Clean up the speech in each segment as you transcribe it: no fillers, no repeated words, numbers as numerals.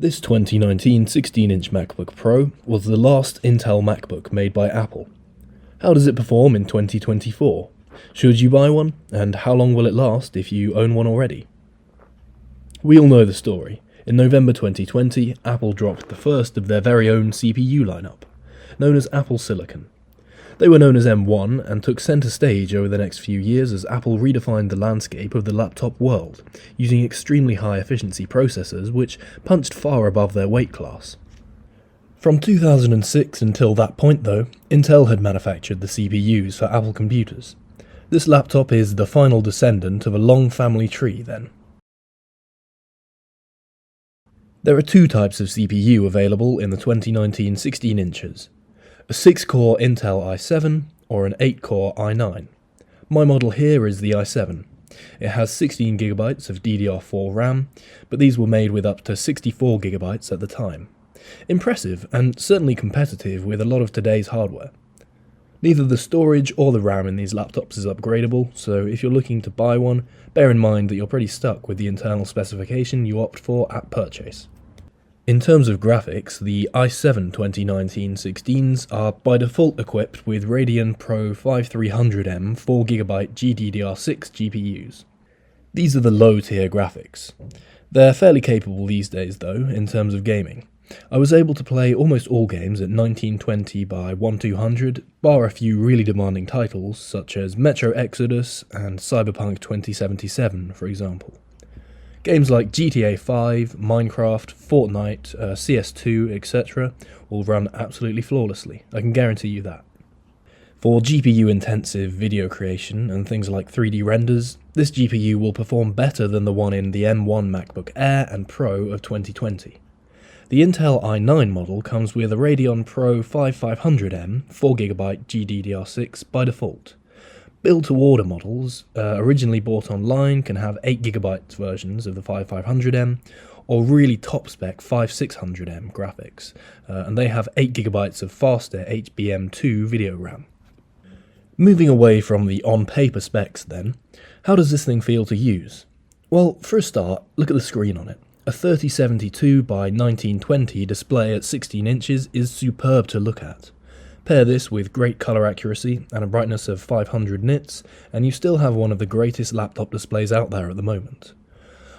This 2019 16-inch MacBook Pro was the last Intel MacBook made by Apple. How does it perform in 2024? Should you buy one? And how long will it last if you own one already? We all know the story. In November 2020, Apple dropped the first of their very own CPU lineup, known as Apple Silicon. They were known as M1 and took centre stage over the next few years as Apple redefined the landscape of the laptop world, using extremely high efficiency processors which punched far above their weight class. From 2006 until that point though, Intel had manufactured the CPUs for Apple computers. This laptop is the final descendant of a long family tree then. There are two types of CPU available in the 2019 16 inches. A 6-core Intel i7 or an 8-core i9. My model here is the i7. It has 16GB of DDR4 RAM, but these were made with up to 64GB at the time. Impressive, and certainly competitive with a lot of today's hardware. Neither the storage or the RAM in these laptops is upgradable, so if you're looking to buy one, bear in mind that you're pretty stuck with the internal specification you opt for at purchase. In terms of graphics, the i7 2019 16s are by default equipped with Radeon Pro 5300M 4GB GDDR6 GPUs. These are the low-tier graphics. They're fairly capable these days though, in terms of gaming. I was able to play almost all games at 1920 by 1200, bar a few really demanding titles such as Metro Exodus and Cyberpunk 2077, for example. Games like GTA 5, Minecraft, Fortnite, CS2, etc. will run absolutely flawlessly, I can guarantee you that. For GPU-intensive video creation and things like 3D renders, this GPU will perform better than the one in the M1 MacBook Air and Pro of 2020. The Intel i9 model comes with a Radeon Pro 5500M 4GB GDDR6 by default. Build-to-order models, originally bought online, can have 8GB versions of the 5500M, or really top-spec 5600M graphics, and they have 8GB of faster HBM2 video RAM. Moving away from the on-paper specs then, how does this thing feel to use? Well, for a start, look at the screen on it. A 3072 by 1920 display at 16 inches is superb to look at. Pair this with great colour accuracy and a brightness of 500 nits, and you still have one of the greatest laptop displays out there at the moment.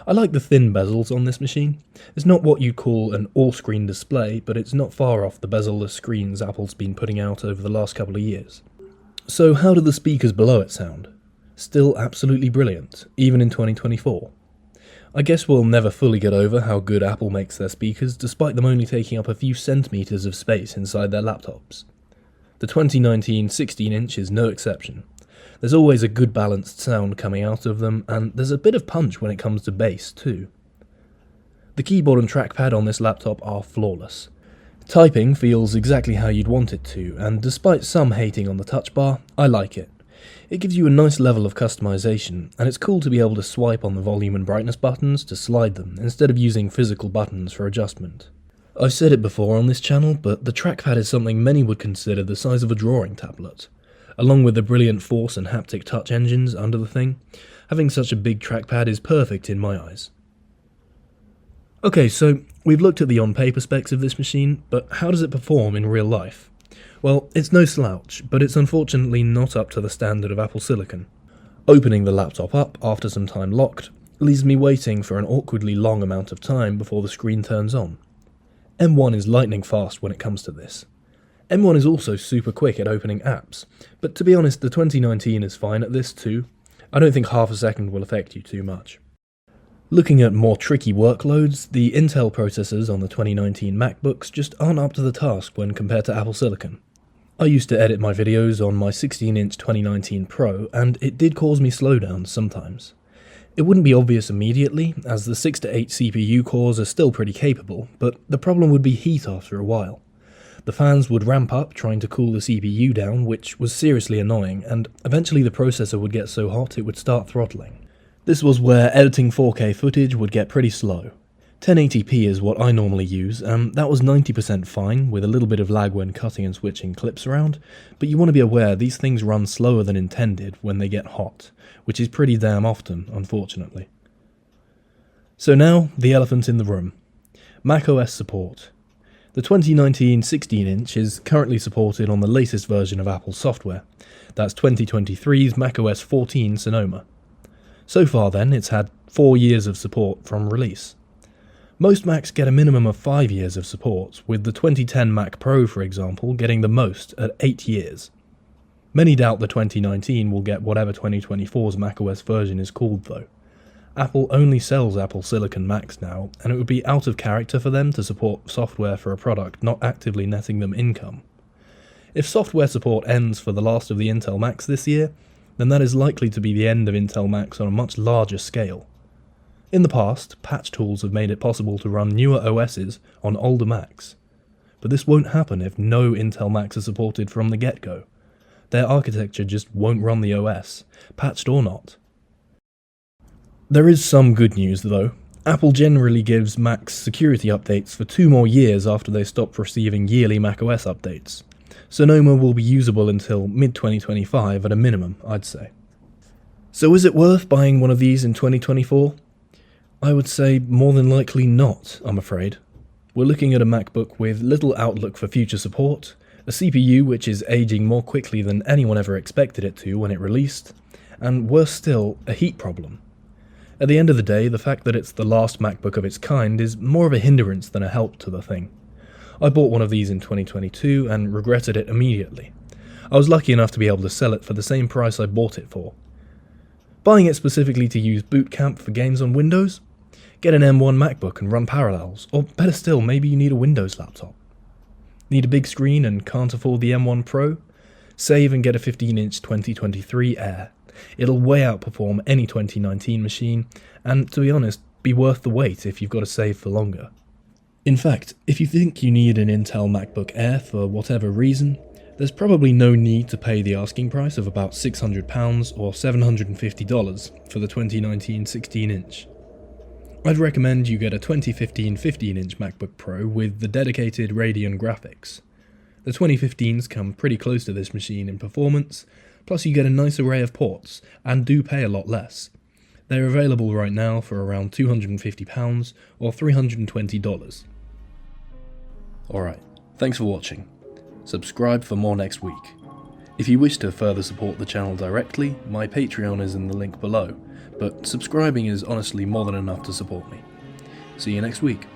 I like the thin bezels on this machine. It's not what you'd call an all-screen display, but it's not far off the bezel-less screens Apple's been putting out over the last couple of years. So how do the speakers below it sound? Still absolutely brilliant, even in 2024. I guess we'll never fully get over how good Apple makes their speakers, despite them only taking up a few centimetres of space inside their laptops. The 2019 16-inch is no exception. There's always a good balanced sound coming out of them, and there's a bit of punch when it comes to bass too. The keyboard and trackpad on this laptop are flawless. Typing feels exactly how you'd want it to, and despite some hating on the touch bar, I like it. It gives you a nice level of customization, and it's cool to be able to swipe on the volume and brightness buttons to slide them, instead of using physical buttons for adjustment. I've said it before on this channel, but the trackpad is something many would consider the size of a drawing tablet. Along with the brilliant force and haptic touch engines under the thing, having such a big trackpad is perfect in my eyes. Okay, so we've looked at the on-paper specs of this machine, but how does it perform in real life? Well, it's no slouch, but it's unfortunately not up to the standard of Apple Silicon. Opening the laptop up after some time locked leaves me waiting for an awkwardly long amount of time before the screen turns on. M1 is lightning fast when it comes to this. M1 is also super quick at opening apps, but to be honest, the 2019 is fine at this too. I don't think half a second will affect you too much. Looking at more tricky workloads, the Intel processors on the 2019 MacBooks just aren't up to the task when compared to Apple Silicon. I used to edit my videos on my 16-inch 2019 Pro, and it did cause me slowdowns sometimes. It wouldn't be obvious immediately, as the 6 to 8 CPU cores are still pretty capable, but the problem would be heat after a while. The fans would ramp up trying to cool the CPU down, which was seriously annoying, and eventually the processor would get so hot it would start throttling. This was where editing 4K footage would get pretty slow. 1080p is what I normally use, and that was 90% fine, with a little bit of lag when cutting and switching clips around, but you want to be aware these things run slower than intended when they get hot, which is pretty damn often, unfortunately. So now, the elephant in the room. macOS support. The 2019 16-inch is currently supported on the latest version of Apple software. That's 2023's macOS 14 Sonoma. So far then, it's had 4 years of support from release. Most Macs get a minimum of 5 years of support, with the 2010 Mac Pro, for example, getting the most at 8 years. Many doubt the 2019 will get whatever 2024's macOS version is called though. Apple only sells Apple Silicon Macs now, and it would be out of character for them to support software for a product not actively netting them income. If software support ends for the last of the Intel Macs this year, then that is likely to be the end of Intel Macs on a much larger scale. In the past, patch tools have made it possible to run newer OSs on older Macs, but this won't happen if no Intel Macs are supported from the get-go. Their architecture just won't run the OS, patched or not. There is some good news though. Apple generally gives Macs security updates for 2 more years after they stop receiving yearly macOS updates. Sonoma will be usable until mid-2025 at a minimum, I'd say. So is it worth buying one of these in 2024? I would say more than likely not, I'm afraid. We're looking at a MacBook with little outlook for future support, a CPU which is aging more quickly than anyone ever expected it to when it released, and worse still, a heat problem. At the end of the day, the fact that it's the last MacBook of its kind is more of a hindrance than a help to the thing. I bought one of these in 2022 and regretted it immediately. I was lucky enough to be able to sell it for the same price I bought it for. Buying it specifically to use Boot Camp for games on Windows? Get an M1 MacBook and run Parallels, or better still, maybe you need a Windows laptop. Need a big screen and can't afford the M1 Pro? Save and get a 15-inch 2023 Air. It'll way outperform any 2019 machine, and to be honest, be worth the wait if you've got to save for longer. In fact, if you think you need an Intel MacBook Air for whatever reason, there's probably no need to pay the asking price of about £600 or $750 for the 2019 16-inch. I'd recommend you get a 2015 15-inch MacBook Pro with the dedicated Radeon graphics. The 2015s come pretty close to this machine in performance, plus you get a nice array of ports, and do pay a lot less. They're available right now for around £250 or $320. Alright, thanks for watching. Subscribe for more next week. If you wish to further support the channel directly, my Patreon is in the link below, but subscribing is honestly more than enough to support me. See you next week.